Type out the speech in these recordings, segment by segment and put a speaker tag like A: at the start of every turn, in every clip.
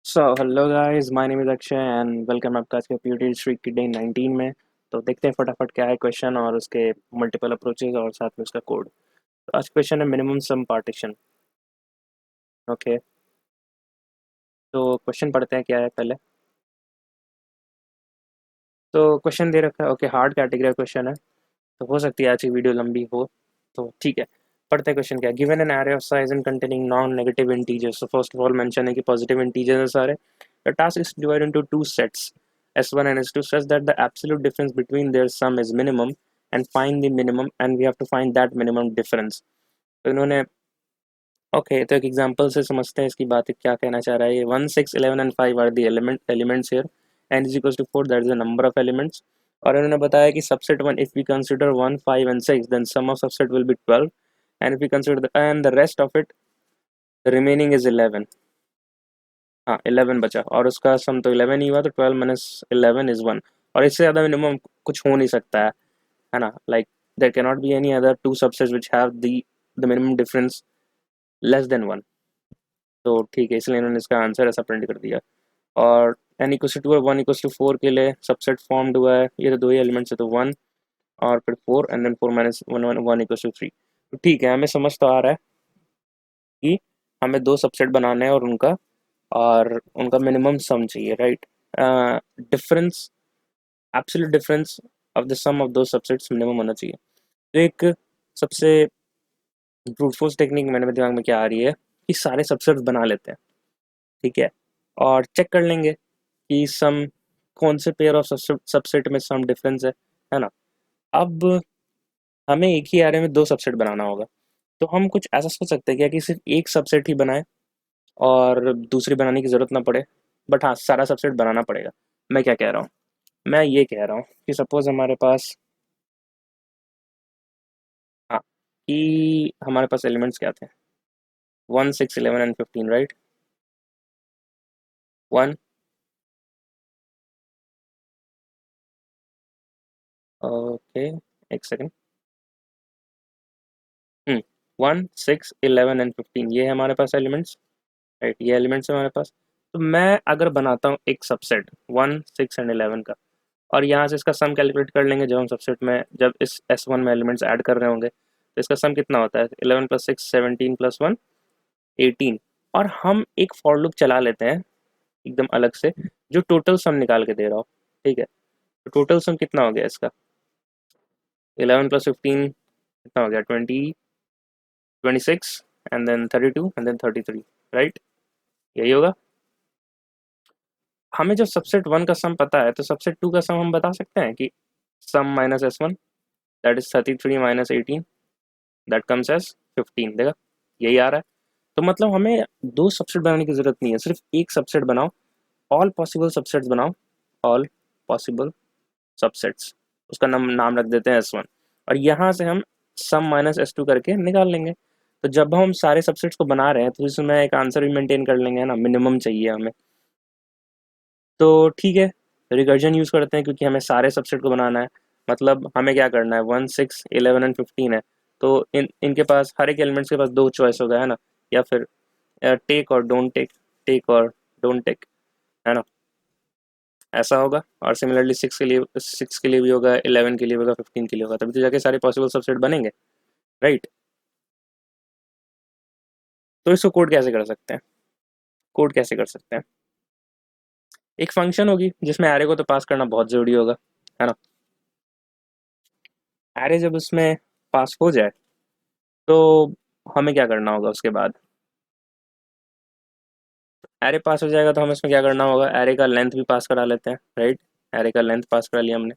A: So hello guys, my name is Akshay and welcome आपका आज के पीयूटी स्ट्रीक की डे 19 में। तो देखते हैं फटाफट क्या है क्वेश्चन और उसके मल्टीपल अप्रोचेस और साथ में उसका कोड। तो आज क्वेश्चन है मिनिमम सम पार्टीशन। ओके, तो क्वेश्चन पढ़ते हैं क्या है पहले। तो क्वेश्चन दे रखा है, ओके, हार्ड कैटेगरी का क्वेश्चन है तो हो सकती है आज की वीडियो लंबी हो। तो ठीक है, पढ़ते हैं क्वेश्चन क्या है। Given an array of size and containing non negative integers. तो फर्स्ट ऑफ ऑल मेंशन है कि पॉजिटिव इंटीजर्स है सारे। The task is divided into two sets S1 and S2 such that the absolute difference between their sum is minimum and find the minimum and we have to find that minimum difference। तो इन्होंने okay, तो एक example से समझते हैं इसकी बात क्या कहना चाह रहा है। ये 1 6 11 and 5 are the elements here and is equals to 4, that is the number of elements. और इन्होंने बताया कि subset 1 if we consider 1 5 and 6 then sum of subset will be 12 and if we consider the rest of it the remaining is 11। हाँ, 11 बचा और उसका सम तो 11 ही हुआ, तो 12 माइनस 11 इज 1। और इससे ज़्यादा मिनिमम कुछ हो नहीं सकता है ना। Like there can not be any other two subsets which have the minimum difference less than 1। तो ठीक है, इसलिए इन्होंने इसका आंसर ऐसा प्रिंट कर दिया। और n इक्वल टू 2 और 1 इक्वल टू 4 के लिए सबसेट फॉर्म्ड हुआ है। ये तो दो ही एलिमेंट्स है, तो 1 और फिर 4 and then 4 minus 1 1 equal to 3। तो ठीक है, हमें समझ तो आ रहा है कि हमें दो सबसेट बनाने हैं और उनका मिनिमम सम चाहिए, right. Difference, absolute difference of the sum of दो सबसेट्स मिनिमम होना चाहिए। तो एक सबसे ब्रूट फोर्स टेक्निक मेरे दिमाग में क्या आ रही है कि सारे सबसेट्स बना लेते हैं, ठीक है, और चेक कर लेंगे कि सम कौन से पेयर ऑफ सबसेट में सम डिफरेंस है ना। अब हमें एक ही एरे में दो सबसेट बनाना होगा, तो हम कुछ ऐसा सोच सकते हैं क्या कि सिर्फ एक सबसेट ही बनाए और दूसरी बनाने की ज़रूरत ना पड़े। बट हाँ, सारा सबसेट बनाना पड़ेगा। मैं क्या कह रहा हूँ, मैं ये कह रहा हूँ कि सपोज हमारे पास, हाँ, कि हमारे पास एलिमेंट्स क्या थे, 1 6 11 एंड 15, राइट। 1, ओके, एक सेकेंड। 1 6 11 एंड 15 ये है हमारे पास एलिमेंट्स, राइट। ये एलिमेंट्स है हमारे पास। तो मैं अगर बनाता हूँ एक सबसेट 1 6 एंड 11 का, और यहाँ से इसका सम कैलकुलेट कर लेंगे जब हम सबसेट में, जब इस S1 में एलिमेंट्स ऐड कर रहे होंगे, तो इसका सम कितना होता है, 11 प्लस 6 17 प्लस 1 18। और हम एक फॉर लूप चला लेते हैं एकदम अलग से जो टोटल सम निकाल के दे रहा हो, ठीक है। तो टोटल सम कितना हो गया इसका, 11 प्लस 15 कितना हो गया, 20 26 and then 32 and then 33, right. यही होगा। हमें जब सबसेट 1 का सम पता है तो सबसेट 2 का सम हम बता सकते हैं कि sum minus S1 that is 33 minus 18 that comes as 15। देखा, यही आ रहा है। तो मतलब हमें दो सबसेट बनाने की जरूरत नहीं है, सिर्फ एक सबसेट बनाओ, ऑल पॉसिबल सबसेट्स बनाओ, ऑल पॉसिबल सबसेट्स, उसका नाम नाम रख देते हैं S1। और यहाँ से हम सम माइनस S2 करके निकाल लेंगे। तो जब हम सारे सबसेट्स को बना रहे हैं तो इसमें एक आंसर भी मेंटेन कर लेंगे, है ना। मिनिमम चाहिए हमें, तो ठीक है, रिकर्जन यूज़ करते हैं क्योंकि हमें सारे सबसेट को बनाना है। मतलब हमें क्या करना है, 1 6 11 एंड 15 है, तो इनके पास हर एक एलिमेंट्स के पास दो चॉइस होगा, है ना। या फिर टेक और डोंट टेक, टेक और डोंट टेक, है ना, ऐसा होगा। और सिमिलरली 6 के लिए भी होगा, 11 के लिए होगा, 15 के लिए होगा, तभी तो जाके सारे पॉसिबल सबसेट बनेंगे, राइट। तो इसको कोड कैसे कर सकते हैं, कोड कैसे कर सकते हैं। एक फंक्शन होगी जिसमें एरे को तो पास करना बहुत ज़रूरी होगा, है ना। एरे जब उसमें पास हो जाए तो हमें क्या करना होगा उसके बाद, एरे पास हो जाएगा तो हमें इसमें क्या करना होगा, एरे का लेंथ भी पास करा लेते हैं, राइट। एरे का लेंथ पास करा लिया हमने।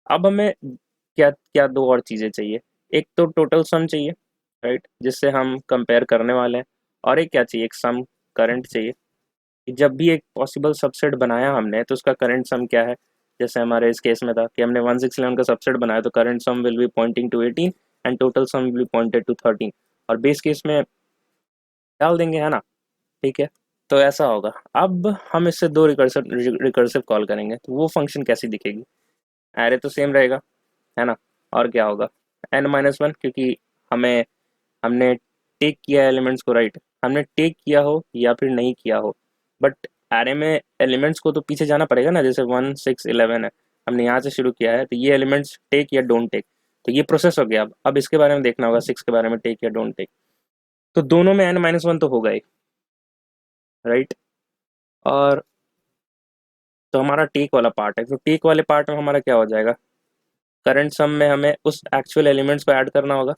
A: अब हमें क्या क्या दो और चीज़ें चाहिए। एक तो टोटल सम चाहिए, राइट, जिससे हम कंपेयर करने वाले हैं। और एक क्या चाहिए, एक सम करंट चाहिए कि जब भी एक पॉसिबल सबसेट बनाया हमने तो उसका करंट सम क्या है। जैसे हमारे इस केस में था कि हमने 1 6 11 का सबसेट बनाया, तो current sum will be pointing to 18 and total sum will be pointed to 13। और बेस केस में डाल देंगे, है ना, ठीक है। तो ऐसा होगा। अब हम इससे दो रिकर्सिव रिकर्सिव कॉल करेंगे, तो वो फंक्शन कैसी दिखेगी। एरे तो सेम रहेगा, है ना। और क्या होगा, n-1, क्योंकि हमें हमने टेक किया एलिमेंट्स को, राइट। हमने टेक किया हो या फिर नहीं किया हो, बट एरे में एलिमेंट्स को तो पीछे जाना पड़ेगा ना, जैसे 1 6 11 है, हमने यहाँ से शुरू किया है, तो ये एलिमेंट्स टेक या डोंट टेक, तो ये प्रोसेस हो गया। अब इसके बारे में देखना होगा 6 के बारे में, टेक या डोंट टेक। तो दोनों में n-1 तो होगा ही, राइट। और तो हमारा टेक वाला पार्ट है, तो टेक वाले पार्ट में हमारा क्या हो जाएगा, करंट सम में हमें उस एक्चुअल एलिमेंट्स को ऐड करना होगा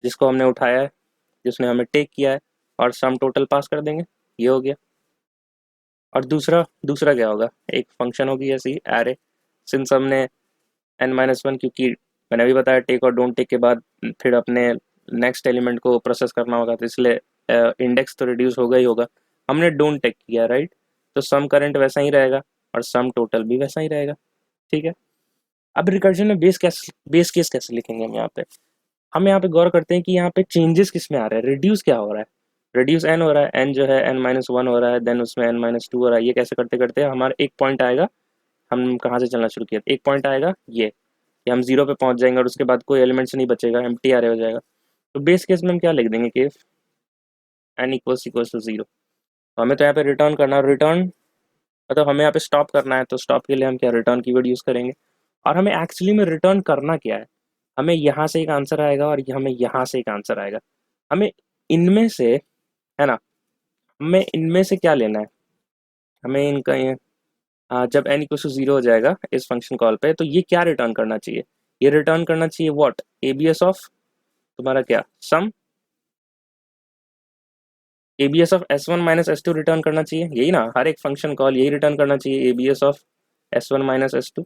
A: जिसको हमने उठाया है, जिसने हमें टेक किया है, और सम टोटल पास कर देंगे, ये हो गया। और दूसरा दूसरा क्या होगा, एक फंक्शन होगी ऐसी एरे, सिंस हमने n-1, क्योंकि मैंने अभी बताया टेक और डोंट टेक के बाद फिर अपने नेक्स्ट एलिमेंट को प्रोसेस करना होगा, तो इसलिए इंडेक्स तो रिड्यूस होगा ही होगा। हमने डोंट टेक किया, राइट, तो सम करंट वैसा ही रहेगा और सम टोटल भी वैसा ही रहेगा, ठीक है। अब रिकर्जन में बेस केस कैसे लिखेंगे हम यहाँ पे गौर करते हैं कि यहाँ पे चेंजेस किस में आ रहा है, रिड्यूस क्या हो रहा है, रिड्यूस एन हो रहा है, एन जो है n-1 हो रहा है, देन उसमें n-2 हो रहा है। ये कैसे करते करते हमारा एक पॉइंट आएगा, हम कहाँ से चलना शुरू किया, एक पॉइंट आएगा ये कि हम 0 पे पहुंच जाएंगे और उसके बाद कोई एलिमेंट्स नहीं बचेगा, एम्प्टी एरे हो जाएगा। तो बेस केस में हम क्या लिख देंगे कि इफ n इक्वल्स टू 0, तो हमें तो यहाँ पे रिटर्न करना है, रिटर्न मतलब हमें यहाँ पे स्टॉप करना है, तो स्टॉप के लिए हम क्या रिटर्न कीवर्ड यूज़ करेंगे। और हमें एक्चुअली में रिटर्न करना क्या है, हमें यहाँ से एक आंसर आएगा और हमें यहाँ से एक आंसर आएगा, हमें इनमें से, है ना, हमें इनमें से क्या लेना है, हमें इनका ये जब n इक्वल टू 0 हो जाएगा इस फंक्शन कॉल पे, तो ये क्या रिटर्न करना चाहिए, ये रिटर्न करना चाहिए व्हाट, एबीएस ऑफ तुम्हारा क्या sum, ABS of s1 minus s2 return करना चाहिए, यही ना, हर एक फंक्शन कॉल यही रिटर्न करना चाहिए, ABS of s1 minus s2।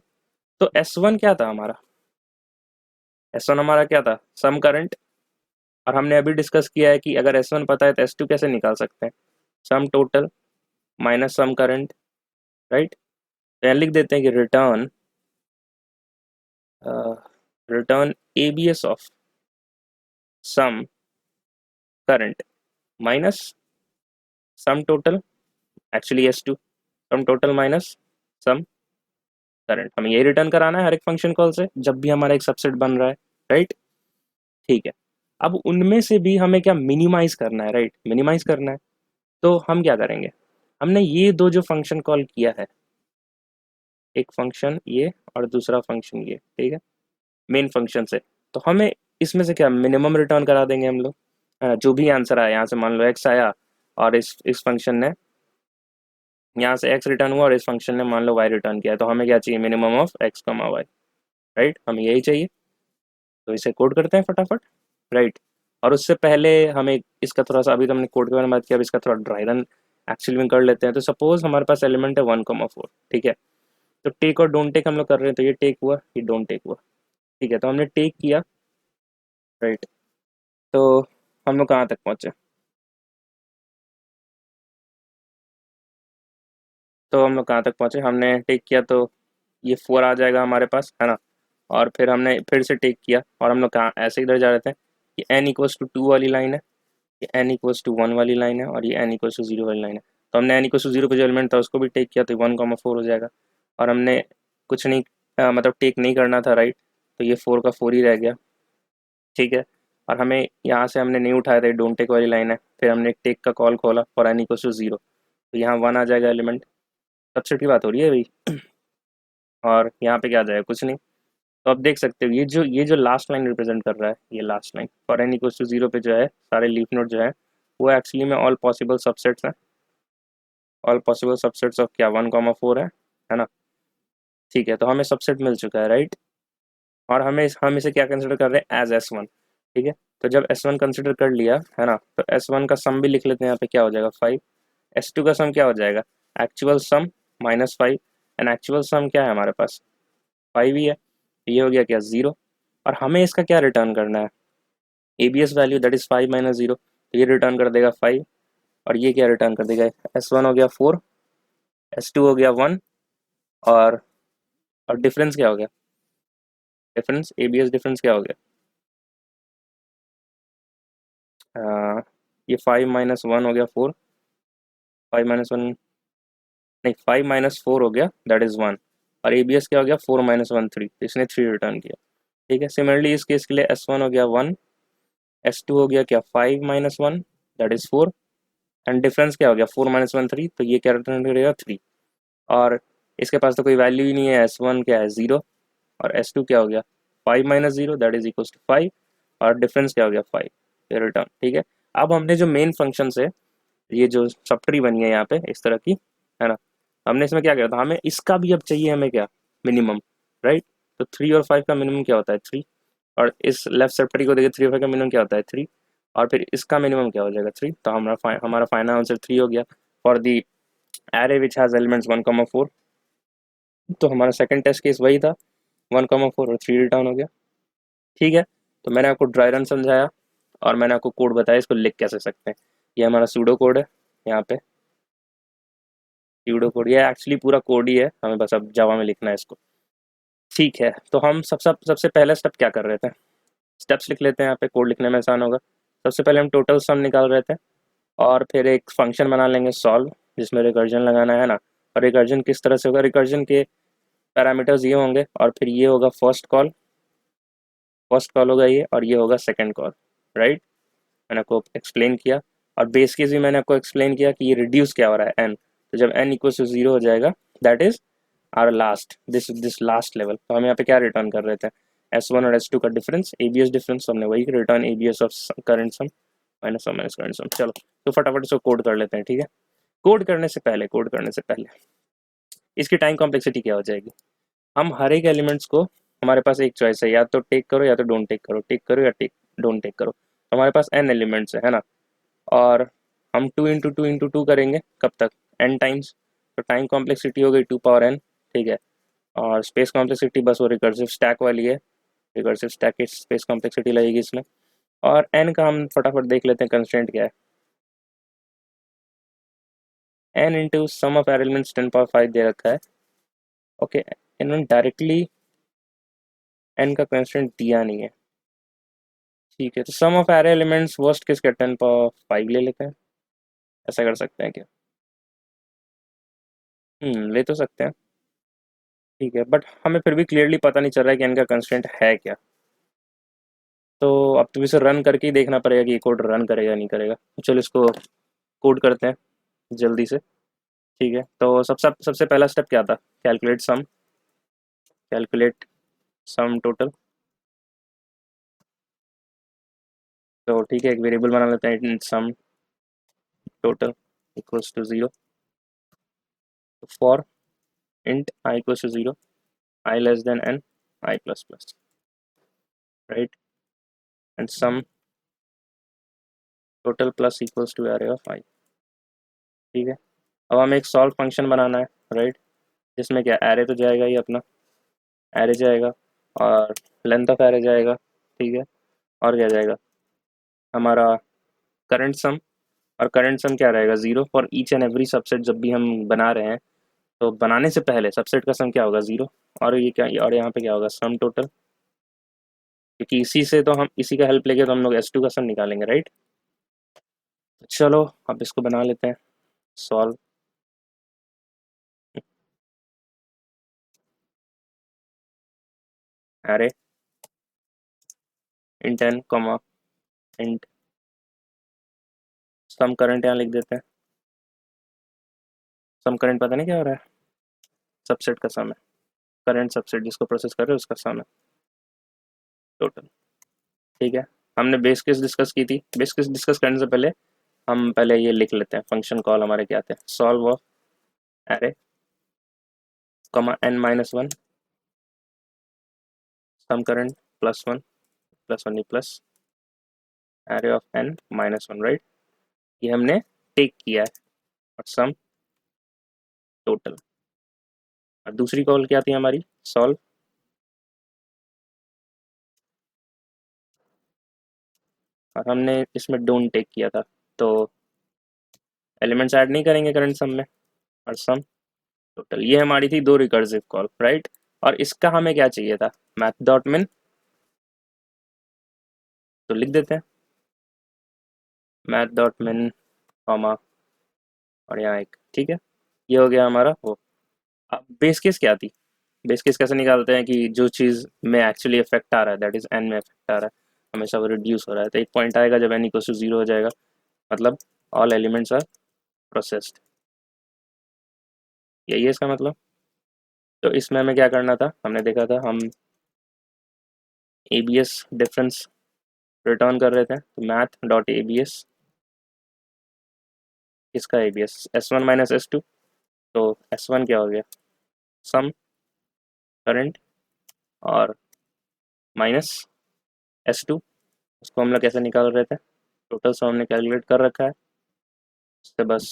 A: तो s1 क्या था हमारा, s1 हमारा क्या था, सम करंट। और हमने अभी डिस्कस किया है कि अगर s1 पता है तो s2 कैसे निकाल सकते हैं, sum total minus sum current, right. तो यहाँ लिख देते हैं कि return return ABS of sum current minus sum total, actually s2, sum total minus sum current, हमें यही रिटर्न कराना है हर एक फंक्शन कॉल से जब भी हमारा एक सबसेट बन रहा है, राइट, ठीक है। अब उनमें से भी हमें क्या मिनिमाइज करना है, राइट, मिनिमाइज करना है। तो हम क्या करेंगे, हमने ये दो जो फंक्शन कॉल किया है, एक फंक्शन ये और दूसरा फंक्शन ये, ठीक है, मेन फंक्शन से, तो हमें इसमें से क्या मिनिमम रिटर्न करा देंगे हम लोग। जो भी आंसर आया, यहाँ से मान लो x आया और इस फंक्शन ने, यहाँ से x रिटर्न हुआ और इस फंक्शन ने मान लो y रिटर्न किया, तो हमें क्या चाहिए, minimum of x, y, right, हमें यही चाहिए। तो इसे कोड करते हैं फटाफट, राइट। और उससे पहले हमें इसका थोड़ा सा, अभी तो हमने कोड के बारे में बात किया, अब इसका थोड़ा ड्राई रन एक्चुअली में कर लेते हैं। तो सपोज हमारे पास एलिमेंट है 1,4, ठीक है, तो टेक और डोंट टेक हम लोग कर रहे हैं, तो ये टेक हुआ, ये डोंट टेक हुआ, ठीक है। तो हमने टेक किया, राइट, तो हम लोग कहाँ तक पहुँचे, तो हम लोग कहाँ तक पहुँचे, हमने टेक किया तो ये 4 आ जाएगा हमारे पास, है ना। और फिर हमने फिर से टेक किया और हम लोग कहाँ ऐसे इधर जा रहे थे, ये n इक्वल्स टू 2 वाली लाइन है, ये n इक्वल्स टू 1 वाली लाइन है, और ये n इक्वल्स टू 0 वाली लाइन है। तो हमने n इक्वल्स टू 0 पे जो एलिमेंट था उसको भी टेक किया, तो 1,4 हो जाएगा। और हमने कुछ नहीं मतलब टेक नहीं करना था, राइट, तो ये 4 का 4 ही रह गया, ठीक है। और हमें यहाँ से हमने नहीं उठाया था, डोंट टेक वाली लाइन है, फिर हमने एक टेक का कॉल खोला फॉर n इक्वल्स टू 0, तो यहाँ 1 आ जाएगा एलिमेंट, सबसेट की बात हो रही है भाई। और यहाँ पे क्या आ जाएगा, कुछ नहीं। तो आप देख सकते हो ये जो लास्ट लाइन रिप्रेजेंट कर रहा है, ये last line for n equals to 0 पे जो है सारे लीफ नोड जो है वो एक्चुअली में ऑल पॉसिबल सबसेट्स हैं, ऑल पॉसिबल सबसेट्स ऑफ क्या 1,4 है ना, ठीक है। तो हमें सबसेट मिल चुका है, राइट। और हम इसे क्या कंसिडर कर रहे हैं, एज S1, ठीक है। तो जब S1 कंसिडर कर लिया है ना, तो S1 का सम भी लिख लेते हैं, यहाँ पे क्या हो जाएगा 5, S2 का सम क्या हो जाएगा, एक्चुअल सम -5, एंड एक्चुअल सम क्या है हमारे पास 5 ही है, ये हो गया क्या 0। और हमें इसका क्या रिटर्न करना है, ABS value that is 5 minus 0, तो ये रिटर्न कर देगा 5, और ये क्या रिटर्न कर देगा, S1 हो गया 4, S2 हो गया 1, और डिफरेंस क्या हो गया, डिफरेंस एबीएस डिफरेंस क्या हो गया, ये 5 माइनस 1 हो गया 4, 5 माइनस 1 नहीं 5 माइनस 4 हो गया दैट इज़ 1, और एबीएस क्या हो गया 4 माइनस 1 3, इसने 3 रिटर्न किया, ठीक है। सिमिलरली इस केस के लिए S1 हो गया 1, S2 हो गया क्या 5 minus 1 that is 4, and difference क्या हो गया 4 माइनस 1 3, तो ये क्या रिटर्न करेगा 3। और इसके पास तो कोई वैल्यू ही नहीं है, S1 क्या है 0 और S2 क्या हो गया 5 minus 0 that is equal to 5 और डिफरेंस क्या हो गया 5, ये रिटर्न। ठीक है, अब हमने जो मेन फंक्शन है, ये जो सब ट्री बनी है यहाँ पे इस तरह की, है ना, हमने इसमें क्या किया था, हमें इसका भी अब चाहिए हमें क्या मिनिमम, राइट। तो 3 और 5 का मिनिमम क्या होता है 3, और इस लेफ्ट सब ट्री को देखिए 3 और 5 का मिनिमम क्या होता है 3, और फिर इसका मिनिमम क्या हो जाएगा 3। तो हमारा फाइनल आंसर 3 हो गया for the array which has elements 1,4। तो हमारा सेकंड टेस्ट केस वही था 1,4 और 3 रिटर्न हो गया। ठीक है, तो मैंने आपको ड्राई रन समझाया और मैंने आपको कोड बताया, इसको लिख कैसे सकते हैं। ये हमारा सूडो कोड है, यहाँ पे सूडो कोड, ये एक्चुअली पूरा कोड ही है, हमें बस अब जावा में लिखना है इसको। ठीक है, तो हम सबसे पहला स्टेप क्या कर रहे थे, स्टेप्स लिख लेते हैं, यहाँ पे कोड लिखने में आसान होगा। सबसे पहले हम टोटल सम निकाल रहे थे और फिर एक फंक्शन बना लेंगे सॉल्व, जिसमें रिकर्जन लगाना है ना। और रिकर्जन किस तरह से होगा, रिकर्जन के पैरामीटर्स ये होंगे और फिर ये होगा फर्स्ट कॉल होगा ये, और ये होगा सेकंड कॉल, राइट। मैंने आपको एक्सप्लेन किया, और बेस केस भी मैंने आपको एक्सप्लेन किया कि ये रिड्यूस क्या हो रहा है एन। तो जब एन इक्वल टू 0 हो जाएगा that is our last this last level. तो हम यहाँ पे क्या रिटर्न कर रहे थे, S1 और S2 का डिफरेंस, एबीएस डिफरेंस, हमने वही return ABS of current some minus current सम। चलो तो फटाफट इसको कोड कर लेते हैं। ठीक है, कोड करने से पहले इसकी टाइम कॉम्प्लेक्सिटी क्या हो जाएगी, हम हर एक एलिमेंट्स को, हमारे पास एक चॉइस है, या तो टेक करो या तो डोंट टेक करो, टेक करो या टेक डोंट टेक करो। तो हमारे पास n एलिमेंट्स है ना, और हम 2 × 2 × 2 करेंगे कब तक, n टाइम्स। तो टाइम कॉम्प्लेक्सिटी हो गई 2 पावर n। ठीक है, और स्पेस कॉम्प्लेक्सिटी बस वो रिकर्सिव स्टैक वाली है, रिकर्सिव स्टैक की स्पेस कॉम्प्लेक्सिटी लगेगी इसमें। और n का हम फटाफट देख लेते हैं कंस्ट्रेंट क्या है, n into sum of elements 10 power 5 दे रखा है। ओके, इन्होंने डायरेक्टली n का कंस्ट्रेंट दिया नहीं है। ठीक है, तो सम ऑफ एरे एलिमेंट्स वर्स्ट किसके 10 पावर 5 ले लेते हैं, ऐसा कर सकते हैं क्या, ले तो सकते हैं। ठीक है, बट हमें फिर भी क्लियरली पता नहीं चल रहा है कि इनका कंस्ट्रेंट है क्या। तो अब तो इसे रन करके ही देखना पड़ेगा कि ये कोड रन करेगा नहीं करेगा। तो चलो इसको कोड करते हैं जल्दी से। ठीक है, तो सबसे सबसे पहला स्टेप क्या था, कैलकुलेट सम टोटल। तो ठीक है, एक वेरिएबल बना लेते हैं sum total equals to 0 for int i equals to 0, i less than n, i plus plus, right, and sum total plus equals to array of i. ठीक है, अब हमें एक सॉल्व फंक्शन बनाना है, राइट, जिसमें क्या एरे तो जाएगा ही अपना, एरे जाएगा और लेंथ ऑफ एरे जाएगा। ठीक है, और क्या जाएगा हमारा करंट सम, और करंट सम क्या रहेगा 0 for each and every subset. जब भी हम बना रहे हैं तो बनाने से पहले सबसेट का सम क्या होगा 0, और ये क्या, और यहाँ पे क्या होगा सम टोटल, क्योंकि इसी से तो हम इसी का हेल्प लेके तो हम लोग S2 का सम निकालेंगे, राइट। चलो अब इसको बना लेते हैं solve. Array int n comma int sum current यहाँ लिख देते हैं। सम करंट पता नहीं क्या हो रहा है, सबसेट का सम है, करंट सबसेट जिसको प्रोसेस कर रहे हो उसका सम है टोटल। ठीक है, हमने बेस केस डिस्कस की थी, बेस केस डिस्कस करने से पहले हम पहले ये लिख लेते हैं फंक्शन कॉल हमारे क्या आते हैं, solve of array comma n-1 sum current plus one नहीं plus array of n-1, right. ये हमने टेक किया है, और सम टोटल। और दूसरी कॉल क्या थी हमारी, सॉल्व, और हमने इसमें डोंट टेक किया था, तो एलिमेंट्स ऐड नहीं करेंगे करंट सम में, और सम टोटल। ये हमारी थी दो रिकर्सिव कॉल, राइट। और इसका हमें क्या चाहिए था, मैथ डॉट मिन, तो लिख देते हैं मैथ डॉट मिन कॉमा और यहाँ एक। ठीक है, ये हो गया हमारा वो। अब बेस केस क्या थी, बेस केस कैसे निकालते हैं कि जो चीज़ में एक्चुअली इफेक्ट आ रहा है दैट इज एन में इफेक्ट आ रहा है, हमेशा वो रिड्यूस हो रहा है। तो एक पॉइंट आएगा जब एन इक्वल टू 0 हो जाएगा, मतलब ऑल एलिमेंट्स आर प्रोसेस्ड, यही है इसका मतलब। तो इसमें हमें क्या करना था, हमने देखा था हम ABS डिफरेंस रिटर्न कर रहे थे, तो मैथ डॉट ABS, इसका ABS S1 माइनस S2, तो S1 क्या हो गया, सम करंट, और माइनस S2, उसको हम लोग कैसे निकाल रहे थे, टोटल सम हमने कैलकुलेट कर रखा है, उससे बस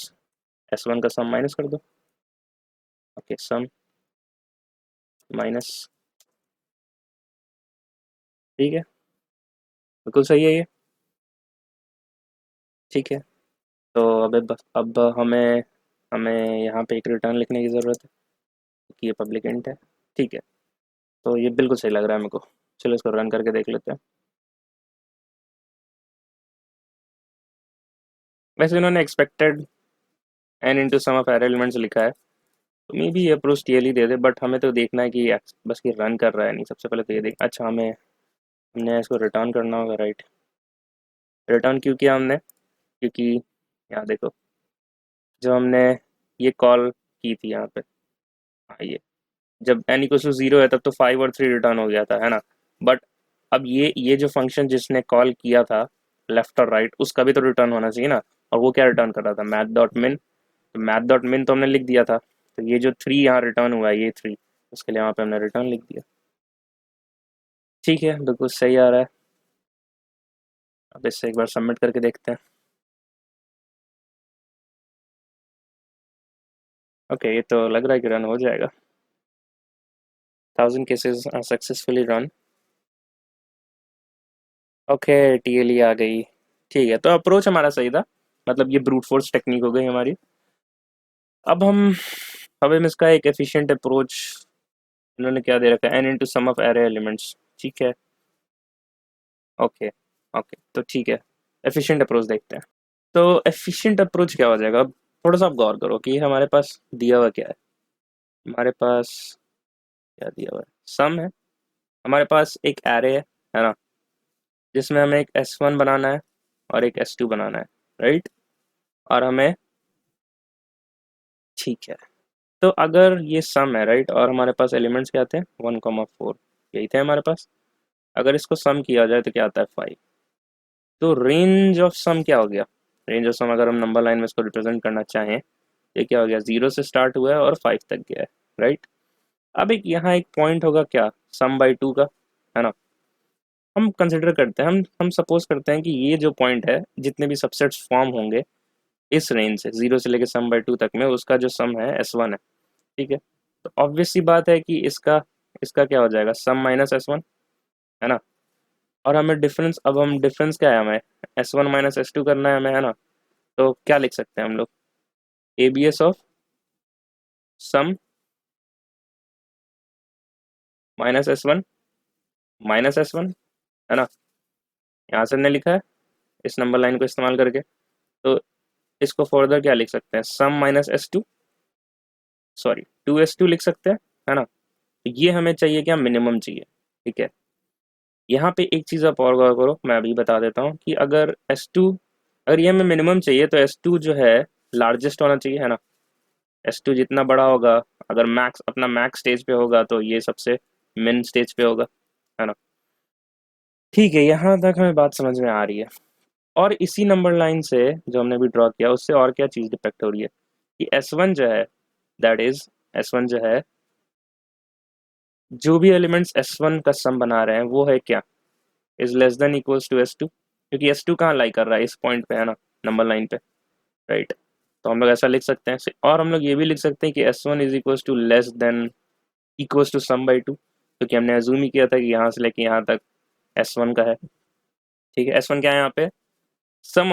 A: S1 का सम माइनस कर दो। ओके, सम माइनस, ठीक है, बिल्कुल सही है ये, ठीक है। तो अब हमें हमें यहाँ पे एक रिटर्न लिखने की ज़रूरत है कि ये पब्लिक इंट है, ठीक है। तो ये बिल्कुल सही लग रहा है मेरे को, चलो इसको रन करके देख लेते हैं। वैसे इन्होंने expected N into sum of array elements लिखा है, तो मे बी ये अप्रोच TL ही दे दे, बट हमें तो देखना है कि बस ये रन कर रहा है नहीं, सबसे पहले तो ये देख, अच्छा हमने इसको रिटर्न करना होगा, राइट। रिटर्न क्यों किया हमने, क्योंकि यहाँ देखो, जब हमने ये कॉल की थी यहाँ पे, हाँ ये, जब n इक्वल टू 0 है तब तो 5 और 3 रिटर्न हो गया था, है ना। बट अब ये जो फंक्शन जिसने कॉल किया था लेफ्ट और राइट, उसका भी तो रिटर्न होना चाहिए ना, और वो क्या रिटर्न कर रहा था, मैथ डॉट मिन, तो मैथ डॉट मिन तो हमने लिख दिया था, तो ये जो 3 यहाँ रिटर्न हुआ है, ये 3, उसके लिए वहाँ पे हमने रिटर्न लिख दिया, ठीक है, बिल्कुल सही आ रहा है। अब इससे एक बार सबमिट करके देखते हैं। ओके, ये तो लग रहा है कि रन हो जाएगा, 1000 cases successfully run. Okay, TLE आ गई, ठीक है। तो अप्रोच हमारा सही था, मतलब ये ब्रूट फोर्स टेक्निक हो गई हमारी। अब हम इसका एक एफिशिएंट अप्रोच, इन्होंने क्या दे रखा है, n into sum of array elements, ठीक है, ओके, ओके, तो ठीक है, एफिशिएंट अप्रोच देखते हैं। तो एफिशिएंट अप्रोच क्या हो जाएगा, अब थोड़ा सा आप गौर करो कि हमारे पास दिया हुआ क्या है, हमारे पास क्या दिया हुआ है, सम है, हमारे पास एक एरे है ना, जिसमें हमें एक S1 बनाना है और एक S2 बनाना है, राइट, और हमें, ठीक है, तो अगर ये सम है, राइट, और हमारे पास एलिमेंट्स क्या थे, 1,4, यही थे हमारे पास, अगर इसको सम किया जाए तो क्या आता है, 5। तो रेंज ऑफ सम क्या हो गया, रेंज ऑफ सम अगर हम नंबर लाइन में इसको रिप्रेजेंट करना चाहें, ये क्या हो गया, 0 से स्टार्ट हुआ है और 5 तक गया है, राइट। अब एक यहाँ एक पॉइंट होगा क्या, सम बाई 2 का, है ना। हम कंसिडर करते हैं, हम सपोज करते हैं कि ये जो पॉइंट है, जितने भी सबसेट्स फॉर्म होंगे इस रेंज से 0 से लेकर सम बाई 2 तक में, उसका जो सम है S1 है, ठीक है। तो ऑब्वियस सी बात है कि इसका इसका क्या हो जाएगा, सम माइनस S1, है ना। और हमें डिफरेंस, अब हम डिफरेंस क्या है, हमें S1 माइनस S2 करना है हमें, है ना। तो क्या लिख सकते हैं हम लोग, ABS of sum minus S1 minus S1, है ना, यहाँ से हमने लिखा है इस नंबर लाइन को इस्तेमाल करके। तो इसको फर्दर क्या लिख सकते हैं, सम माइनस S2, सॉरी 2S2 लिख सकते हैं, है ना। तो ये हमें चाहिए क्या, मिनिमम चाहिए, ठीक है। यहाँ पे एक चीज़ आप और गौर करो, मैं अभी बता देता हूँ कि अगर S2, अगर ये हमें मिनिमम चाहिए तो S2 जो है लार्जेस्ट होना चाहिए, है ना। S2 जितना बड़ा होगा, अगर मैक्स अपना मैक्स स्टेज पे होगा तो ये सबसे मिन स्टेज पे होगा, है ना। ठीक है, यहाँ तक हमें बात समझ में आ रही है। और इसी नंबर लाइन से जो हमने भी ड्रॉ किया, उससे और क्या चीज़ डिपेक्ट हो रही है कि S1 जो है, दैट इज S1 जो है, जो भी एलिमेंट्स S1 का सम बना रहे हैं वो है क्या, is less than equals to S2, क्योंकि S2 कहाँ लाई कर रहा है, इस पॉइंट पे, है ना, नंबर लाइन पे, राइट। तो हम लोग ऐसा लिख सकते हैं, और हम लोग ये भी लिख सकते हैं कि S1 is equals to less than equals to sum by 2, क्योंकि हमने एज्यूम ही किया था कि यहाँ से लेके यहाँ तक S1 का है, ठीक है। S1 क्या है यहाँ पे, sum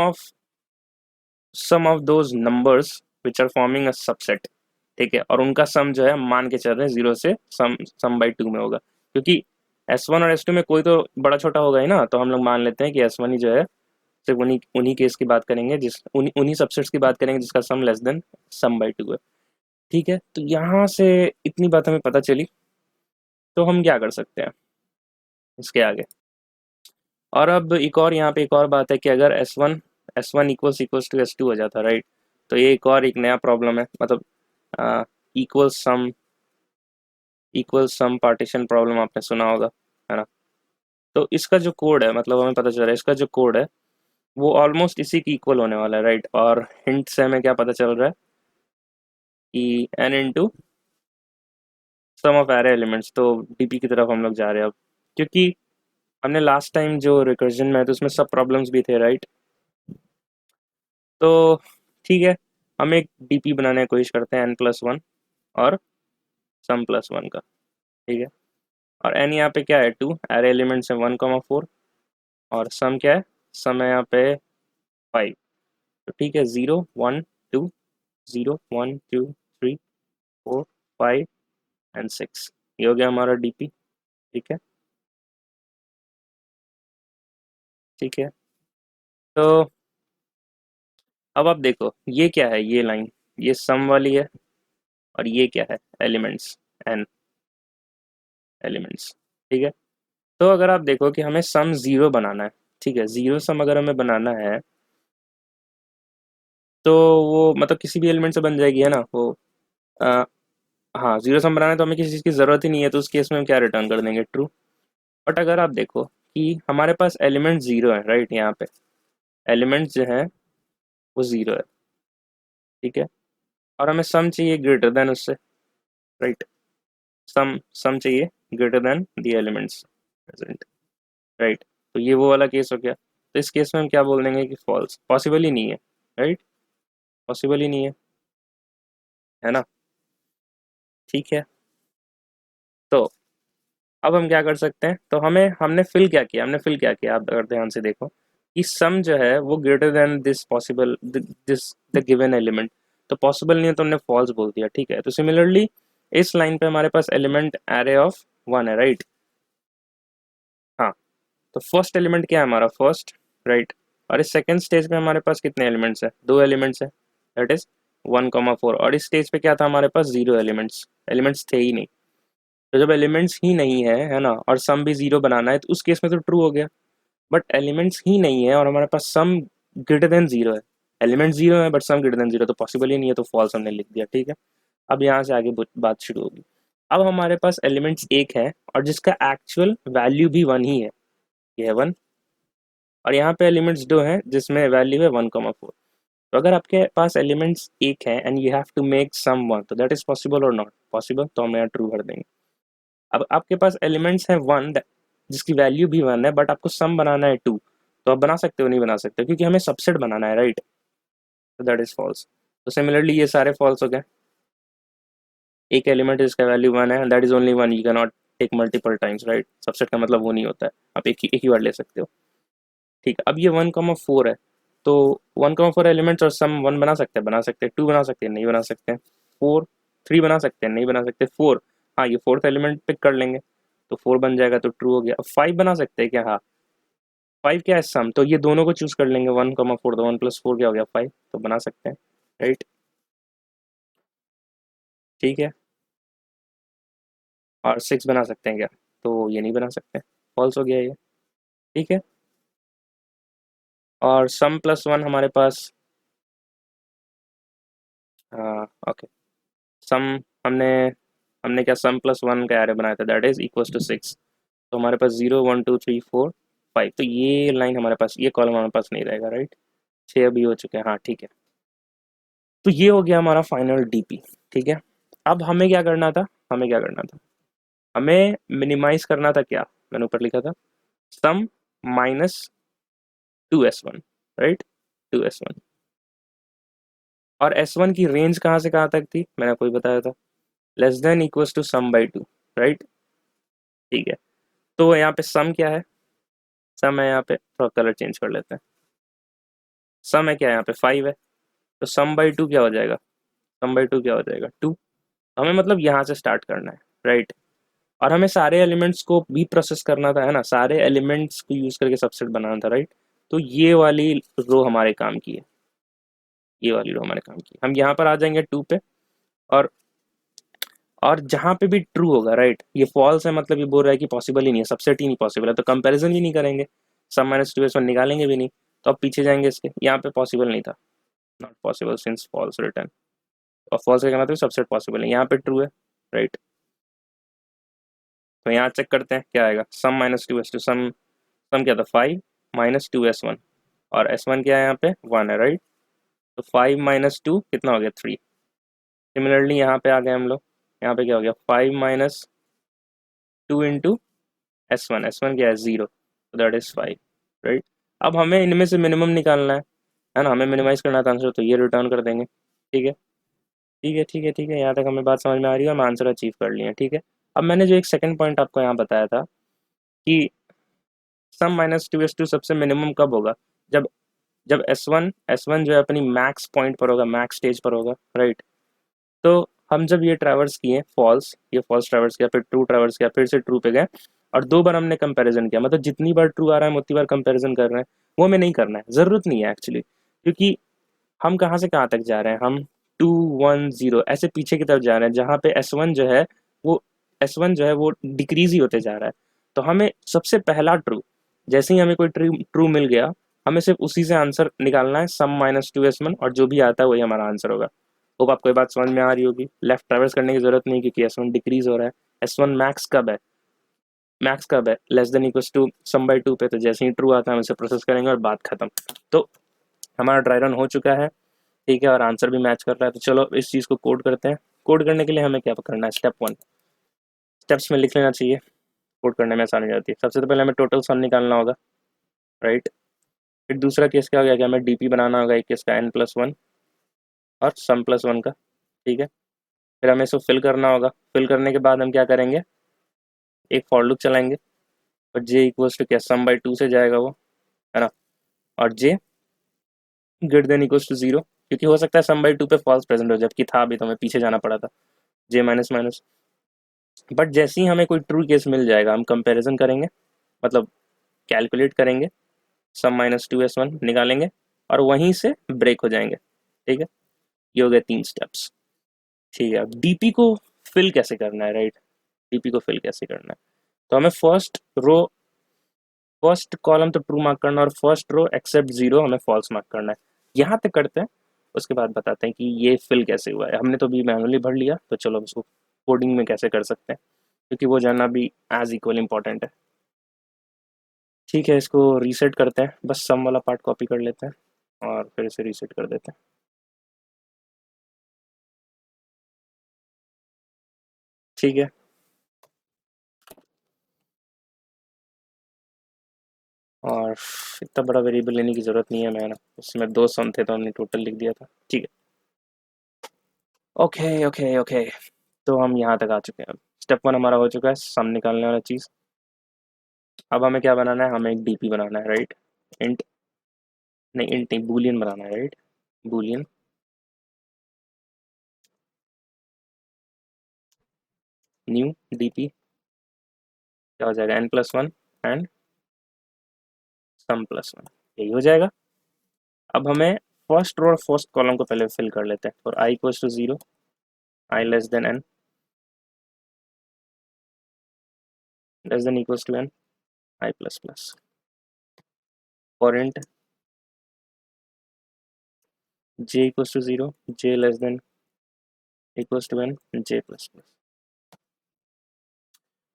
A: of those numbers which are forming a subset, ठीक है, और उनका सम जो है हम मान के चल रहे हैं 0 से सम बाई 2 में होगा, क्योंकि S1 और S2 में कोई तो बड़ा छोटा होगा ही ना, तो हम लोग मान लेते हैं कि S1 ही जो है, सिर्फ उन्हीं उन्हीं केस की बात करेंगे, उन्हीं सबसेट्स की बात करेंगे जिसका sum less then some by 2 है, ठीक है। तो यहाँ से इतनी बात हमें पता चली, तो हम क्या कर सकते हैं इसके आगे। और अब एक और यहाँ पे एक और बात है कि अगर S1 S1 equals to S2 हो जाता, राइट। तो ये एक नया प्रॉब्लम है, मतलब इक्वल सम पार्टीशन प्रॉब्लम आपने सुना होगा, है ना। तो इसका जो कोड है, मतलब हमें पता चल रहा है इसका जो कोड है वो ऑलमोस्ट इसी की इक्वल होने वाला है, राइट। और हिंट से हमें क्या पता चल रहा है कि n into sum of array elements. तो डीपी की तरफ हम लोग जा रहे हैं अब, क्योंकि हमने लास्ट टाइम जो रिकर्जन में है तो उसमें सब प्रॉब्लम्स भी थे, राइट। तो ठीक है, हम एक डीपी बनाने की कोशिश करते हैं n+1 और sum+1 का, ठीक है। और n यहाँ पे क्या है 2, एरे एलिमेंट्स है 1,4, और सम क्या है, सम है यहाँ पे 5। तो ठीक है, 0 1 2, 0 1 2 3 4 5 एंड 6, ये हो गया हमारा डीपी, ठीक है। ठीक है, तो अब आप देखो ये क्या है, ये लाइन, ये सम वाली है, और ये क्या है, एलिमेंट्स, एन एलिमेंट्स, ठीक है। तो अगर आप देखो कि हमें सम ज़ीरो बनाना है, ठीक है, ज़ीरो सम अगर हमें बनाना है तो वो मतलब किसी भी एलिमेंट से बन जाएगी, है ना वो। आ, हाँ, ज़ीरो सम बनाना है तो हमें किसी चीज़ की ज़रूरत ही नहीं है, तो उस केस में हम क्या रिटर्न कर देंगे, ट्रू। बट अगर आप देखो कि हमारे पास एलिमेंट ज़ीरो है, राइट, यहाँ पे एलिमेंट्स जो है वो ज़ीरो है, ठीक है। और हमें सम चाहिए ग्रेटर देन उससे, राइट। सम सम चाहिए greater than the elements present, right. तो ये वो वाला केस हो गया। तो इस केस में हम क्या बोल देंगे कि फॉल्स, पॉसिबल ही नहीं है, राइट, पॉसिबल ही नहीं है ना। ठीक है, तो अब हम क्या कर सकते हैं, तो हमने फिल क्या किया, आप अगर ध्यान से देखो कि सम जो है वो greater then this possible, this the given element. तो पॉसिबल नहीं है तो हमने फॉल्स बोल दिया, ठीक है। तो सिमिलरली इस लाइन पे हमारे पास एलिमेंट एरे ऑफ 1 है, राइट। हाँ, तो फर्स्ट एलिमेंट क्या है हमारा, फर्स्ट, राइट। और इस सेकंड स्टेज पे हमारे पास कितने एलिमेंट्स है, दो एलिमेंट्स है, दैट इज 1,4। और इस स्टेज पे क्या था हमारे पास, जीरो एलिमेंट्स, एलिमेंट्स थे ही नहीं। तो जब एलिमेंट्स ही नहीं है ना, और सम भी जीरो बनाना है, तो उस केस में तो ट्रू हो गया। बट एलिमेंट्स ही नहीं है और हमारे पास सम ग्रेटर देन जीरो है, एलिमेंट जीरो है but some greater than zero, तो पॉसिबल ही नहीं है, तो फॉल्स हमने लिख दिया, ठीक है। अब यहाँ से आगे बात शुरू होगी। अब हमारे पास एलिमेंट्स एक है और जिसका एक्चुअल वैल्यू भी वन ही है, ये है वन। और यहाँ पे एलिमेंट्स दो हैं जिसमें वैल्यू है 1,4। तो अगर आपके पास एलिमेंट्स एक है and you have to make sum one, तो दैट इज पॉसिबल और नॉट पॉसिबल, तो हम यहाँ ट्रू भर देंगे। अब आपके पास एलिमेंट्स हैं वन, जिसकी वैल्यू भी वन है, बट आपको सम बनाना है टू, तो आप बना सकते हो, नहीं बना सकते क्योंकि हमें सबसेट बनाना है, राइट। तो दैट इज फॉल्स। तो सिमिलरली ये सारे फॉल्स हो गए। एक एलिमेंट जिसका वैल्यू वन है, that is only one, you can not take multiple times, right. Subset का मतलब वो नहीं होता है, आप एक ही बार ले सकते हो, ठीक है। अब ये 1,4 है, तो 1,4 एलिमेंट्स और सम वन बना सकते हैं, टू बना सकते हैं, नहीं बना सकते हैं, फोर, थ्री बना सकते हैं, नहीं बना सकते, फोर, हाँ ये फोर्थ एलिमेंट पिक कर लेंगे तो फोर बन जाएगा, तो ट्रू हो गया। अब फाइव बना सकते हैं क्या, हाँ, फाइव क्या है सम, तो ये दोनों को चूज कर लेंगे, 1,4, तो 1+4 क्या हो गया, फाइव, तो बना सकते हैं, राइट, ठीक है। और सिक्स बना सकते हैं क्या, तो ये नहीं बना सकते, फॉल्स हो गया ये, ठीक है। और सम+1 हमारे पास, हाँ ओके, सम, हमने हमने क्या सम+1 का एरे बनाया था, दैट इज इक्वल्स टू 6। तो हमारे पास 0 1 2 3 4 5, तो ये लाइन हमारे पास, ये कॉलम हमारे पास नहीं रहेगा, राइट। 6 अभी हो चुके हैं, हाँ ठीक है। तो ये हो गया हमारा फाइनल डीपी, ठीक है। अब हमें क्या करना था, हमें मिनिमाइज करना था क्या, मैंने ऊपर लिखा था sum minus 2s1, right, 2s1। और s1 की रेंज कहाँ से कहाँ तक थी, मैंने आपको बताया था, less than equals to sum by two, right, ठीक है। तो यहाँ पे सम क्या है, सम है यहाँ पे, थोड़ा कलर चेंज कर लेते हैं, सम है क्या यहाँ पे 5 है, तो सम बाई टू क्या हो जाएगा, सम बाई टू क्या हो जाएगा, टू। हमें मतलब यहाँ से स्टार्ट करना है, राइट। और हमें सारे एलिमेंट्स को भी प्रोसेस करना था, है ना, सारे एलिमेंट्स को यूज करके सबसेट बनाना था, राइट। तो ये वाली रो हमारे काम की है, ये वाली रो हमारे काम की, हम यहाँ पर आ जाएंगे टू पे। और जहाँ पे भी ट्रू होगा, राइट, ये फॉल्स है, मतलब ये बोल रहा है कि पॉसिबल ही नहीं है, सबसेट ही नहीं पॉसिबल है, तो कंपैरिजन ही नहीं करेंगे, सम माइनस 2s1 निकालेंगे भी नहीं। तो अब पीछे जाएंगे इसके, यहाँ पे पॉसिबल नहीं था, not possible since false return, और फॉल्स का कहना तो सबसेट पॉसिबल नहीं, यहाँ पे ट्रू है, राइट। तो यहाँ चेक करते हैं क्या आएगा, सम माइनस टू एस टू, सम सम क्या था 5 - 2s1, और s1 क्या है यहाँ पे 1 है, राइट। तो 5 - 2 कितना हो गया 3। सिमिलरली यहाँ पे आ गए हम लोग, यहाँ पे क्या हो गया 5 - 2 इंटू s1, s1 क्या है 0, तो दैट इज 5, राइट। अब हमें इनमें से मिनिमम निकालना है ना, हमें मिनिमाइज करना था आंसर, तो ये रिटर्न कर देंगे, ठीक है। ठीक है ठीक है ठीक है, यहाँ तक हमें बात समझ में आ रही है, हम आंसर अचीव कर लिए हैं, ठीक है। अब मैंने जो एक सेकंड पॉइंट आपको यहाँ बताया था कि सम -2s2 सबसे मिनिमम कब होगा, जब जब एस वन जो है अपनी मैक्स पॉइंट पर होगा, मैक्स स्टेज पर होगा, राइट। तो हम जब ये ट्रैवर्स किए फॉल्स, ये फॉल्स ट्रैवर्स किया, फिर ट्रू ट्रैवर्स किया, फिर से ट्रू पे गए, और 2 बार हमने कंपैरिजन किया, मतलब जितनी बार ट्रू आ रहा है हम उतनी बार कंपैरिजन कर रहे हैं, वो हमें नहीं करना है, ज़रूरत नहीं है एक्चुअली, क्योंकि हम कहाँ से कहाँ तक जा रहे हैं, हम 2 1 0 ऐसे पीछे की तरफ जा रहे हैं, जहाँ पे वो एस वन जो है वो डिक्रीज ही होते जा रहा है। तो हमें सबसे पहला ट्रू, जैसे ही हमें कोई ट्रू ट्रू मिल गया, हमें सिर्फ उसी से आंसर निकालना है, सम -2s1, और जो भी आता है वही हमारा आंसर होगा। होप आपको ये बात समझ में आ रही होगी, लेफ्ट ट्रैवर्स करने की जरूरत नहीं, क्योंकि एस वन डिक्रीज हो रहा है। एस वन मैक्स कब है लेस देन इक्वल्स टू सम/2 पे, तो जैसे ही ट्रू आता है हम इसे प्रोसेस करेंगे और बात खत्म। तो हमारा ड्राई रन हो चुका है, ठीक है, और आंसर भी मैच कर रहा है। तो चलो इस चीज़ को कोड करते हैं। कोड करने के लिए हमें क्या करना है, स्टेप 1 स्टेप्स में लिख लेना चाहिए, कोड करने में आसानी जाती है। सबसे तो पहले हमें टोटल सम निकालना होगा, राइट। फिर दूसरा केस क्या हो गया कि हमें डीपी बनाना होगा, एक केस का n+1 और सम+1 का, ठीक है। फिर हमें इसको फिल करना होगा, फिल करने के बाद हम क्या करेंगे, एक फॉर लूप चलाएंगे, और j इक्वल्स टू क्या, सम/2 से जाएगा वो, है ना, और j greater than equals to 0, क्योंकि हो सकता है सम/2 पे फॉल्स प्रेजेंट हो, जबकि था अभी तो हमें पीछे जाना पड़ा था, j माइनस माइनस। बट जैसे ही हमें कोई ट्रू केस मिल जाएगा हम कंपैरिजन करेंगे, मतलब कैलकुलेट करेंगे, सम-2s1 निकालेंगे, और वहीं से ब्रेक हो जाएंगे, ठीक है। ये हो गए 3 स्टेप्स, ठीक है। अब डीपी को फिल कैसे करना है, राइट, डीपी को फिल कैसे करना है, तो हमें फर्स्ट कॉलम तो ट्रू मार्क करना, और फर्स्ट रो एक्सेप्ट 0 हमें फॉल्स मार्क करना है। यहाँ तक करते हैं, उसके बाद बताते हैं कि ये फिल कैसे हुआ है। हमने तो अभी मैनुअली भर लिया, तो चलो उसको कोडिंग में कैसे कर सकते हैं, क्योंकि वो जानना भी एज इक्वल इम्पॉर्टेंट है। ठीक है, इसको रीसेट करते हैं, बस सम वाला पार्ट कॉपी कर लेते हैं और फिर इसे रीसेट कर देते हैं, ठीक है। और इतना बड़ा वेरिएबल लेने की ज़रूरत नहीं है, मैं ना उसमें 2 सम थे तो हमने टोटल लिख दिया था, ठीक है। ओके ओके ओके, तो हम यहाँ तक आ चुके हैं। अब स्टेप 1 हमारा हो चुका है, सम निकालने वाला चीज़। अब हमें क्या बनाना है, हमें एक डीपी बनाना है, राइट। इंट नहीं, इंट नहीं, बूलियन बनाना है, राइट। बूलियन न्यू डीपी, क्या हो जाएगा, n+1 एंड सम+1, यही हो जाएगा। अब हमें फर्स्ट रो और फर्स्ट कॉलम को पहले फिल कर लेते हैं, और i equals to 0, i less than n, less than equals to n, i plus plus, और int j equals to 0, j less than equals to n, j plus plus,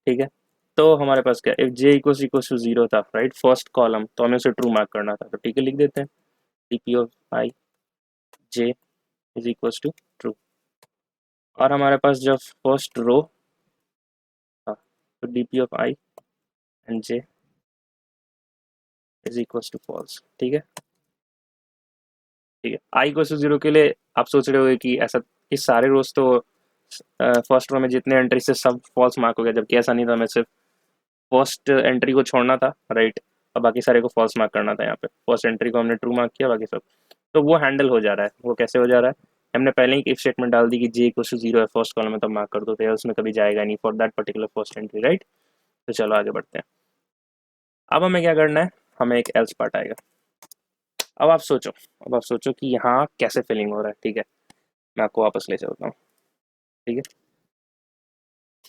A: ठीक है। तो हमारे पास क्या, इफ j इक्वल्स टू 0 था, right, first column, तो हमें उसे ट्रू मार्क करना था, तो ठीक है, लिख देते हैं dp of i j is equals to true. और हमारे पास जब फर्स्ट रो था, तो dp of i and j is equals to false, ठीक है। ठीक है, आई इक्वल्स टू 0 के लिए आप सोच रहे होगे कि ऐसा, कि सारे रोज तो फर्स्ट रो में जितने एंट्री से सब फॉल्स मार्क हो गया, जबकि ऐसा नहीं था, हमें सिर्फ फर्स्ट एंट्री को छोड़ना था, राइट, और बाकी सारे को फॉल्स मार्क करना था। यहाँ पे फर्स्ट एंट्री को हमने ट्रू मार्क किया, बाकी सब, तो वो हैंडल हो जा रहा है। वो कैसे हो जा रहा है, हमने पहले ही इफ स्टेटमेंट डाल दी कि जे इक्वल टू 0 है फर्स्ट कॉलम में, तब मार्क कर दो, तो उसमें कभी जाएगा नहीं for that particular first entry, right. तो चलो आगे बढ़ते हैं। अब हमें क्या करना है, हमें एक एल्स पार्ट आएगा। अब आप सोचो, कि यहाँ कैसे फिलिंग हो रहा है, ठीक है। मैं आपको वापस ले चलता हूँ, ठीक है।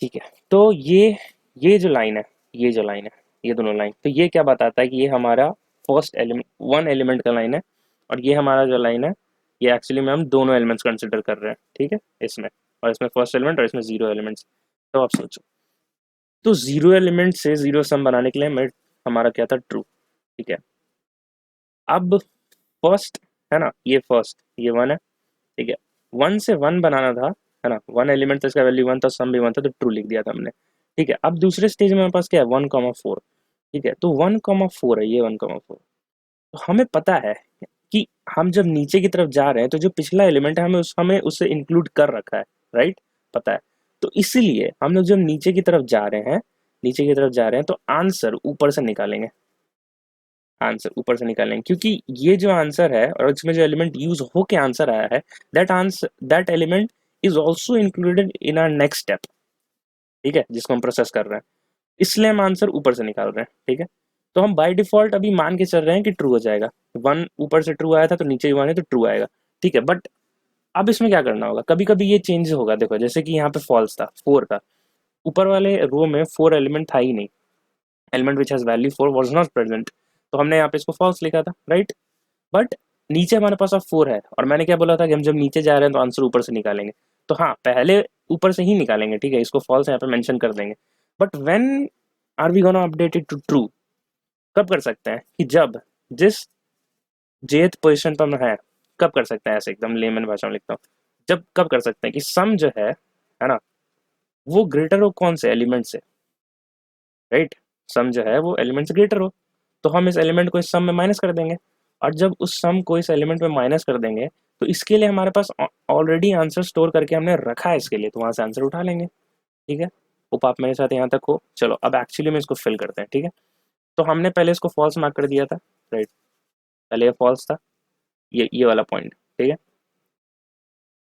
A: ठीक है, तो ये जो लाइन है, ये जो लाइन है, ये दोनों लाइन, तो ये क्या बताता है कि ये हमारा फर्स्ट एलिमेंट, वन एलिमेंट का लाइन है, और ये हमारा जो लाइन है ये एक्चुअली में हम दोनों एलिमेंट्स कंसिडर कर रहे हैं, ठीक है, इसमें, और इसमें फर्स्ट एलिमेंट और इसमें जीरो एलिमेंट्स। तो आप सोचो, तो जीरो एलिमेंट से जीरो सम बनाने के लिए हमें, हमारा क्या था, ट्रू, ठीक है। अब फर्स्ट है ना, ये फर्स्ट, ये वन है, ठीक है, वन से वन बनाना था, है ना, वन एलिमेंट था, इसका वैल्यू वन था, सम भी वन था, तो ट्रू लिख दिया था हमने, ठीक है। अब दूसरे स्टेज में हमारे पास क्या है, 1,4, ठीक है, तो 1,4 है, ये 1,4, तो हमें पता है कि हम जब नीचे की तरफ जा रहे हैं तो जो पिछला एलिमेंट है हमें उससे इंक्लूड कर रखा है, राइट, पता है। तो इसीलिए हम लोग जब नीचे की तरफ जा रहे हैं, नीचे की तरफ जा रहे हैं, तो आंसर ऊपर से निकालेंगे, आंसर ऊपर से निकालेंगे, क्योंकि ये जो आंसर है और इसमें जो एलिमेंट यूज होके आंसर आया है, that element is also included in are next step, ठीक है, जिसको हम प्रोसेस कर रहे हैं, इसलिए हम आंसर ऊपर से निकाल रहे हैं, ठीक है। तो हम बाय डिफॉल्ट अभी मान के चल रहे हैं कि ट्रू हो जाएगा, वन ऊपर से ट्रू आया था तो नीचे भी वन है तो ट्रू आएगा, ठीक है। बट अब इसमें क्या करना होगा, कभी कभी ये चेंज होगा, देखो जैसे कि यहाँ पे फॉल्स था, फोर था, ऊपर वाले रो में फोर एलिमेंट था ही नहीं, element which has value four was not present, तो हमने यहाँ पे इसको फॉल्स लिखा था, राइट। बट नीचे हमारे पास अब फोर है, और मैंने क्या बोला था कि हम जब नीचे जा रहे हैं तो आंसर ऊपर से निकालेंगे, तो हाँ, पहले ऊपर से ही निकालेंगे, ठीक है, इसको फॉल्स यहाँ पे मेंशन कर देंगे। But when are we gonna update it to true, कब कर सकते हैं, कि जब जिस जेथ पोजीशन पर है, कब कर सकते हैं, ऐसे एकदम लेमन भाषा में लिखता हूँ, जब कब कर सकते हैं कि सम जो है ना, वो ग्रेटर हो कौन से एलिमेंट से, राइट, सम जो है वो एलिमेंट से ग्रेटर हो, तो हम इस एलिमेंट को इस सम में माइनस कर देंगे, और जब उस सम को इस एलिमेंट में माइनस कर देंगे, तो इसके लिए हमारे पास ऑलरेडी आंसर स्टोर करके हमने रखा है इसके लिए, तो वहां से आंसर उठा लेंगे, ठीक है। होप आप मेरे साथ यहाँ तक हो, चलो अब एक्चुअली में इसको फिल करते हैं, ठीक है। तो हमने पहले इसको फॉल्स मार्क कर दिया था, राइट, पहले ये फॉल्स था, ये वाला पॉइंट, ठीक है,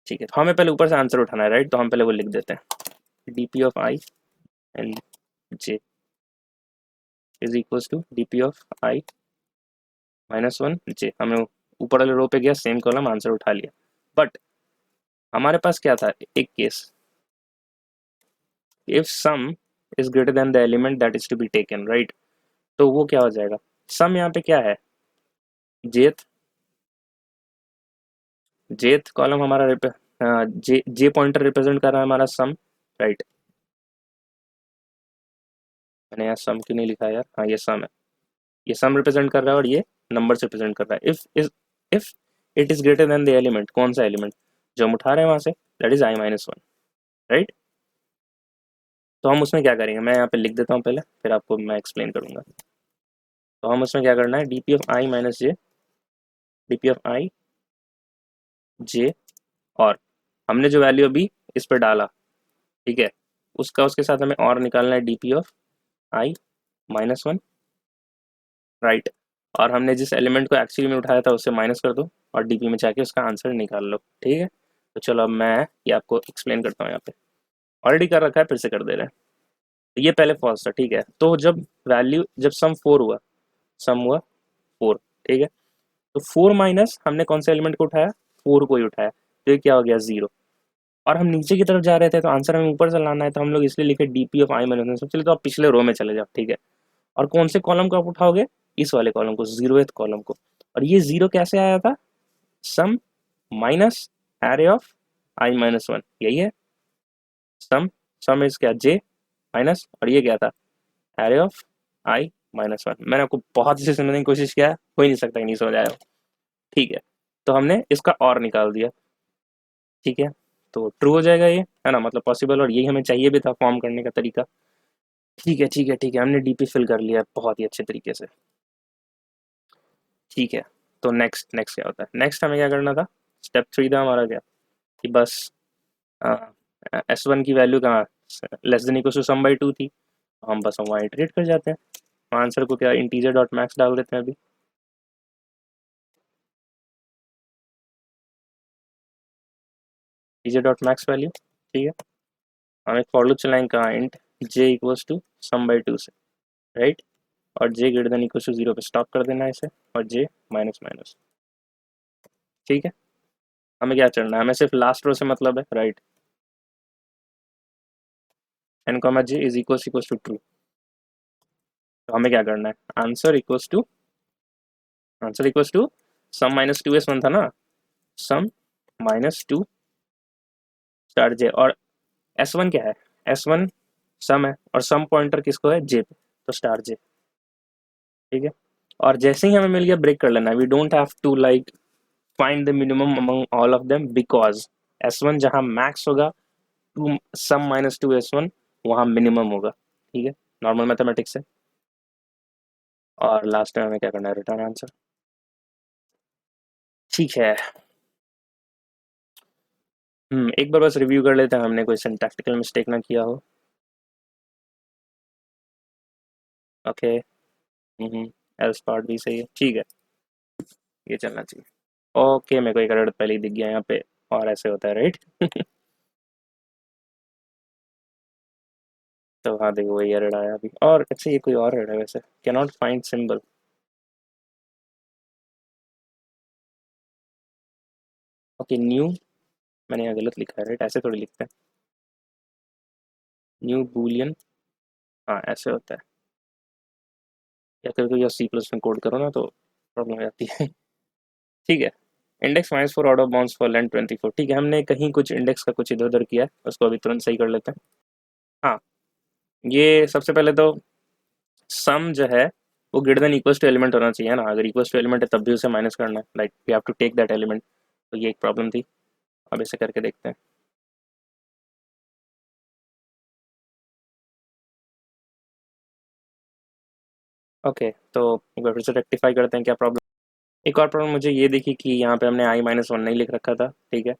A: ठीक है। तो हमें पहले ऊपर से आंसर उठाना है, राइट, तो हम पहले वो लिख देते हैं, DP of i and j is equals to DP of i minus one j, हमें ऊपर वाले रो पे गया, सेम कॉलम, आंसर उठा लिया। बट हमारे पास क्या था, एक case, if sum is greater than the element that is to be taken, right, तो वो क्या हो जाएगा, सम यहाँ पे क्या है, जेथ, जेथ कॉलम हमारा जे जे पॉइंटर रिप्रेजेंट कर रहा है हमारा सम, राइट, मैंने यहाँ सम क्यों नहीं लिखा है यार, हाँ ये सम है, ये सम रिप्रेजेंट कर रहा है और ये नंबर से रिप्रेजेंट कर रहा है। If it is greater than the element, कौन सा एलिमेंट जो हम उठा रहे हैं वहां से, that is I minus one, right. तो हम उसमें क्या करेंगे, मैं यहाँ पे लिख देता हूँ पहले, फिर आपको मैं एक्सप्लेन करूंगा। तो हम उसमें क्या करना है, DP of i minus j, DP of i j, और हमने जो वैल्यू अभी इस पर डाला, ठीक है, उसका उसके साथ हमें और निकालना है, DP of i minus one, right, और हमने जिस एलिमेंट को एक्चुअली में उठाया था उससे माइनस कर दो, और डीपी में जाके उसका आंसर निकाल लो, ठीक है। तो चलो अब मैं ये आपको एक्सप्लेन करता हूँ, यहाँ पे ऑलरेडी कर रखा है, फिर से कर दे रहे हैं। तो ये पहले फॉल्स था, ठीक है, तो जब वैल्यू, जब सम फोर हुआ, सम हुआ फोर, ठीक है, तो फोर माइनस हमने कौन से एलिमेंट को उठाया, फोर को ही उठाया, तो ये क्या हो गया, जीरो, और हम नीचे की तरफ जा रहे थे तो आंसर हमें ऊपर से लाना है, तो हम लोग इसलिए लिखे डीपी ऑफ आई माइनस, चलिए तो आप पिछले रो में चले जाओ, ठीक है, और कौन से कॉलम को आप उठाओगे, इस वाले कॉलम को, जीरोथ कॉलम को, और ये जीरो कैसे आया था, sum minus array of i minus one, यही है सम, सम इज क्या, जे माइनस, और ये क्या था, array of i minus one. मैंने आपको बहुत से समझने की कोशिश किया, हो ही नहीं सकता कि नहीं समझ आया, ठीक है। तो हमने इसका और निकाल दिया, ठीक है, तो ट्रू हो जाएगा ये, है ना, मतलब पॉसिबल, और यही हमें चाहिए भी था फॉर्म करने का तरीका, ठीक है, ठीक है, ठीक है, हमने डीपी फिल कर लिया बहुत ही अच्छे तरीके से, ठीक है। तो नेक्स्ट नेक्स्ट क्या होता है, नेक्स्ट हमें क्या करना था, स्टेप थ्री था हमारा क्या, कि बस एस वन की वैल्यू कहाँ, less than equal to sum by two थी, तो हम बस वहाँ इटरेट कर जाते हैं, आंसर को क्या इंटीजर डॉट मैक्स डाल देते हैं अभी, इंटीजर डॉट मैक्स वैल्यू, ठीक है, हम एक फॉर लूप चलाएंगे कहाँ, int j equals to sum by two से, राइट, और j greater than equal to zero पे स्टॉप कर देना है इसे, और जे माइनस माइनस, ठीक है। हमें क्या चलना है, हमें सिर्फ लास्ट रो से मतलब है, right, N comma J is equals to true, तो हमें क्या करना है, answer equals to answer equals to sum minus 2s1 था ना, सम माइनस 2 स्टार j, और s1 क्या है, s1 सम है और सम पॉइंटर किसको है, j पे, तो स्टार j। ठीक है, और जैसे ही हमें मिल गया ब्रेक कर लेना, we don't have to like find the minimum among all of them, because s1 जहां मैक्स होगा, टू सम माइनस 2s1 वहां मिनिमम होगा। ठीक है, नॉर्मल मैथमेटिक्स है। और लास्ट में हमें क्या करना है, रिटर्न आंसर। ठीक है, एक बार बस रिव्यू कर लेते हैं, हमने कोई सिंटैक्टिकल मिस्टेक ना किया हो। ओके, एल्स पार्ट भी सही है, ठीक है, ये चलना चाहिए। ओके, मेरे को एक एरर पहले ही दिख गया यहाँ पे, और ऐसे होता है राइट। तो हाँ देखो, वही एरर आया अभी, और अच्छा ये कोई और एरर है वैसे, can not find symbol. Okay new, मैंने यहाँ गलत लिखा है राइट, ऐसे थोड़ी लिखते हैं, न्यू बूलियन, हाँ ऐसे होता है। या फिर कोई सी प्लस में कोड करो ना तो प्रॉब्लम हो जाती है। ठीक है, index minus 4 out of bounds for length 24। ठीक है, हमने कहीं कुछ इंडेक्स का कुछ इधर उधर किया है, उसको अभी तुरंत सही कर लेते हैं। हाँ, ये सबसे पहले तो सम जो है वो greater than equals to element होना चाहिए ना, अगर इक्वल्स टू एलिमेंट है तब भी उसे माइनस करना है, like we have to take that element. तो ये एक प्रॉब्लम थी, अब इसे करके देखते हैं। ओके, तो एक बार फिर से रेक्टिफाई करते हैं क्या प्रॉब्लम। एक और प्रॉब्लम मुझे ये दिखी कि यहाँ पे हमने i-1 नहीं लिख रखा था। ठीक है,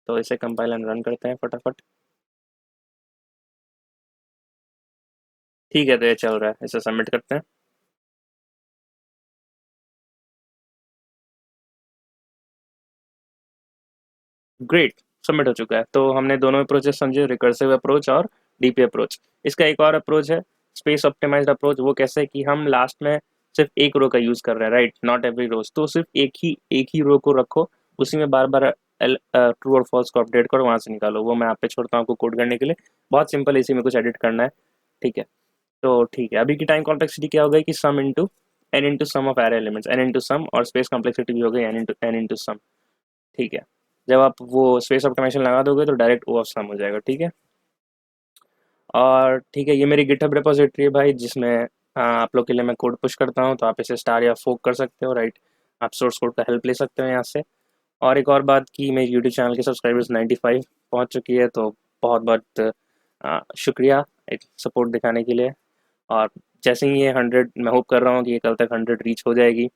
A: तो इसे कंपाइल एंड रन करते हैं फटाफट। ठीक है, तो ये चल रहा है, इसे सबमिट करते हैं। ग्रेट, सबमिट हो चुका है। तो हमने दोनों अप्रोचेस समझे, रिकर्सिव अप्रोच और डीपी अप्रोच। इसका एक और अप्रोच है, स्पेस ऑप्टिमाइज्ड अप्रोच। वो कैसे है कि हम लास्ट में सिर्फ एक रो का यूज कर रहे हैं, राइट, नॉट एवरी रोज। तो सिर्फ एक ही रो को रखो, उसी में बार बार ट्रू और फॉल्स को अपडेट करो, वहां से निकालो। वो मैं आप पे छोड़ता हूँ आपको कोड करने के लिए, बहुत सिंपल, इसी में कुछ एडिट करना है। ठीक है, तो ठीक है, अभी की टाइम कॉम्प्लेक्सिटी क्या हो गई कि sum into n into sum of array elements, n into sum, और स्पेस कॉम्प्लेक्सिटी भी हो गई एन इंटू सम। ठीक है, जब आप वो स्पेस ऑप्टिमाइजेशन लगा दोगे तो डायरेक्ट ओ ऑफ सम हो जाएगा। ठीक है, और ठीक है, ये मेरी गिटहब रिपोजिटरी है भाई, जिसमें आप लोग के लिए मैं कोड पुश करता हूँ, तो आप इसे स्टार या फोक कर सकते हो, राइट। आप सोर्स कोड का हेल्प ले सकते हो यहाँ से। और एक और बात कि मेरे यूट्यूब चैनल के सब्सक्राइबर्स 95 पहुँच चुकी है, तो बहुत बहुत शुक्रिया एक सपोर्ट दिखाने के लिए। और जैसे ही ये 100, मैं होप कर रहा हूँ कि ये कल तक 100 रीच हो जाएगी,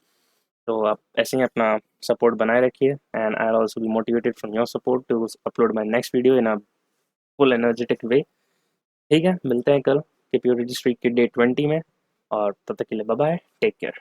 A: तो आप ऐसे ही अपना सपोर्ट बनाए रखिए, and I also be motivated from your support to upload my next video in a full energetic way. ठीक है, मिलते हैं कल के प्योरिटी स्ट्रीक के डे 20 में, और तब तक के लिए बाय बाय, टेक केयर।